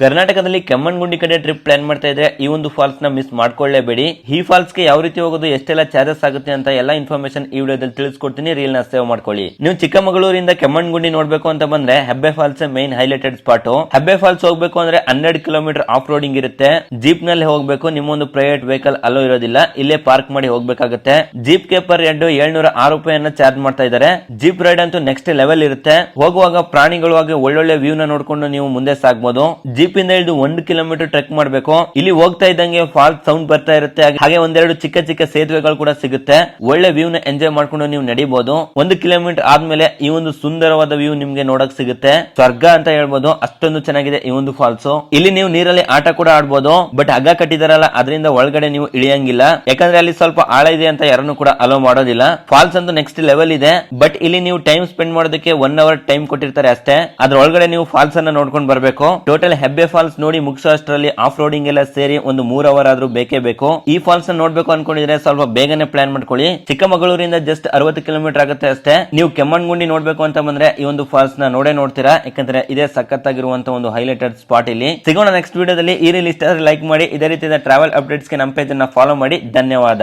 ಕರ್ನಾಟಕದಲ್ಲಿ ಕೆಮ್ಮಣ್ಣಗುಂಡಿ ಕಡೆ trip plan ಮಾಡ್ತಾ ಇದ್ರೆ ಈ ಒಂದು ಫಾಲ್ಸ್ ನ ಮಿಸ್ ಮಾಡ್ಕೊಳ್ಳೇಬೇಡಿ. ಈ ಫಾಲ್ಸ್ ಗೆ ಯಾವ ರೀತಿ ಹೋಗೋದು, ಎಷ್ಟೆಲ್ಲ ಚಾರ್ಜಸ್ ಆಗುತ್ತೆ ಅಂತ ಎಲ್ಲ ಇನ್ಫಾರ್ಮೇಶನ್ ಈ ವಿಡಿಯೋದಲ್ಲಿ ತಿಳಿಸ್ಕೊಡ್ತೀನಿ. ರೀಲ್ ನ ಸೇವ್ ಮಾಡ್ಕೊಳ್ಳಿ. ನೀವು ಚಿಕ್ಕಮಗಳೂರಿಂದ ಕೆಮ್ಮಣ್ಣಗುಂಡಿ ನೋಡ್ಬೇಕು ಅಂತ ಬಂದ್ರೆ ಹೆಬ್ಬೆ ಫಾಲ್ಸ್ ಮೈನ್ ಹೈಲೈಟೆಡ್ ಸ್ಪಾಟ್. ಹೆಬ್ಬೆ ಫಾಲ್ಸ್ ಹೋಗ್ಬೇಕು ಅಂದ್ರೆ 12 ಕಿಲೋಮೀಟರ್ ಆಫ್ ರೋಡಿಂಗ್ ಇರುತ್ತೆ. ಜೀಪ್ ನಲ್ಲಿ ಹೋಗ್ಬೇಕು, ನಿಮ್ಮೊಂದು ಪ್ರೈವೇಟ್ ವೆಹಿಕಲ್ ಅಲೋ ಇರೋದಿಲ್ಲ. ಇಲ್ಲೇ ಪಾರ್ಕ್ ಮಾಡಿ ಹೋಗ್ಬೇಕಾಗುತ್ತೆ. ಜೀಪ್ ಗೆ ಪರ್ ಹೆಡ್ 706 ರೂಪಾಯಿಯನ್ನ ಚಾರ್ಜ್ ಮಾಡ್ತಾ ಇದ್ದಾರೆ. ಜೀಪ್ ರೈಡ್ ಅಂತೂ ನೆಕ್ಸ್ಟ್ ಲೆವೆಲ್ ಇರುತ್ತೆ. ಹೋಗುವಾಗ ಪ್ರಾಣಿಗಳು ಹಾಗೆ ಒಳ್ಳೊಳ್ಳೆ ವ್ಯೂ ನ ನೋಡ್ಕೊಂಡು ನೀವು ಮುಂದೆ ಸಾಗಬಹುದು. ಜೀಪ್ ಇಂದ ಇಳಿದು 1 ಕಿಲೋಮೀಟರ್ ಟ್ರೆಕ್ ಮಾಡಬೇಕು. ಇಲ್ಲಿ ಹೋಗ್ತಾ ಇದ್ದಂಗೆ ಫಾಲ್ಸ್ ಸೌಂಡ್ ಬರ್ತಾ ಇರುತ್ತೆ. ಹಾಗೆ ಒಂದೆರಡು ಚಿಕ್ಕ ಚಿಕ್ಕ ಸೇತುವೆಗಳು ಕೂಡ ಸಿಗುತ್ತೆ. ಒಳ್ಳೆ ವ್ಯೂ ನ ಎಂಜಾಯ್ ಮಾಡ್ಕೊಂಡು ನೀವು ನಡಿಬಹುದು. 1 ಕಿಲೋಮೀಟರ್ ಆದ್ಮೇಲೆ ಈ ಒಂದು ಸುಂದರವಾದ ವ್ಯೂ ನಿಮ್ಗೆ ನೋಡಕ್ ಸಿಗುತ್ತೆ. ಸ್ವರ್ಗ ಅಂತ ಹೇಳ್ಬೋದು, ಅಷ್ಟೊಂದು ಚೆನ್ನಾಗಿದೆ ಈ ಒಂದು ಫಾಲ್ಸ್. ಇಲ್ಲಿ ನೀವು ನೀರಲ್ಲಿ ಆಟ ಕೂಡ ಆಡ್ಬೋದು. ಬಟ್ ಹಗ್ಗ ಕಟ್ಟಿದಾರಲ್ಲ, ಅದರಿಂದ ಒಳಗಡೆ ನೀವು ಇಳಿಯಂಗಿಲ್ಲ. ಯಾಕಂದ್ರೆ ಅಲ್ಲಿ ಸ್ವಲ್ಪ ಆಳ ಇದೆ ಅಂತ ಯಾರನ್ನು ಕೂಡ ಅಲೋ ಮಾಡೋದಿಲ್ಲ. ಫಾಲ್ಸ್ ಅಂತೂ ನೆಕ್ಸ್ಟ್ ಲೆವೆಲ್ ಇದೆ. ಬಟ್ ಇಲ್ಲಿ ನೀವು ಟೈಮ್ ಸ್ಪೆಂಡ್ ಮಾಡೋದಕ್ಕೆ 1 ಅವರ್ ಟೈಮ್ ಕೊಟ್ಟಿರ್ತಾರೆ ಅಷ್ಟೇ. ಅದ್ರ ಒಳಗಡೆ ನೀವು ಫಾಲ್ಸ್ ಅನ್ನ ನೋಡ್ಕೊಂಡು ಬರ್ಬೇಕು. ಟೋಟಲ್ ಹೆಬ್ಬೆ ಫಾಲ್ಸ್ ನೋಡಿ ಮುಗಿಸೋ ಅಷ್ಟರಲ್ಲಿ ಆಫ್ ರೋಡಿಂಗ್ ಎಲ್ಲ ಸೇರಿ ಒಂದು 3 ಅವರ್ ಆದ್ರೂ ಬೇಕೇ ಬೇಕು. ಈ ಫಾಲ್ಸ್ ಅನ್ನ ನೋಡ್ಬೇಕು ಅನ್ಕೊಂಡಿದ್ರೆ ಸ್ವಲ್ಪ ಬೇಗನೆ ಪ್ಲಾನ್ ಮಾಡ್ಕೊಳ್ಳಿ. ಚಿಕ್ಕಮಗಳೂರಿಂದ ಜಸ್ಟ್ 60 ಕಿಲೋಮೀಟರ್ ಆಗುತ್ತೆ ಅಷ್ಟೇ. ನೀವು ಕೆಮ್ಮಣ್ಣಗುಂಡಿ ನೋಡ್ಬೇಕು ಅಂತ ಬಂದ್ರೆ ಈ ಒಂದು ಫಾಲ್ಸ್ ನ ನೋಡ್ತೀರಾ. ಯಾಕಂದ್ರೆ ಇದೇ ಸಖತ್ತಾಗಿರುವಂತ ಒಂದು ಹೈಲೈಟೆಡ್ ಸ್ಪಾಟ್. ಇಲ್ಲಿ ಸಿಗೋಣ ನೆಕ್ಸ್ಟ್ ವಿಡಿಯೋದಲ್ಲಿ. ಈ ರೀಲ್ ಇಷ್ಟ ಲೈಕ್ ಮಾಡಿ. ಇದೇ ರೀತಿಯ ಟ್ರಾವೆಲ್ ಅಪ್ಡೇಟ್ಸ್ ಗೆ ನಮ್ಮ ಪೇಜ್ ಅನ್ನ ಫಾಲೋ ಮಾಡಿ. ಧನ್ಯವಾದ.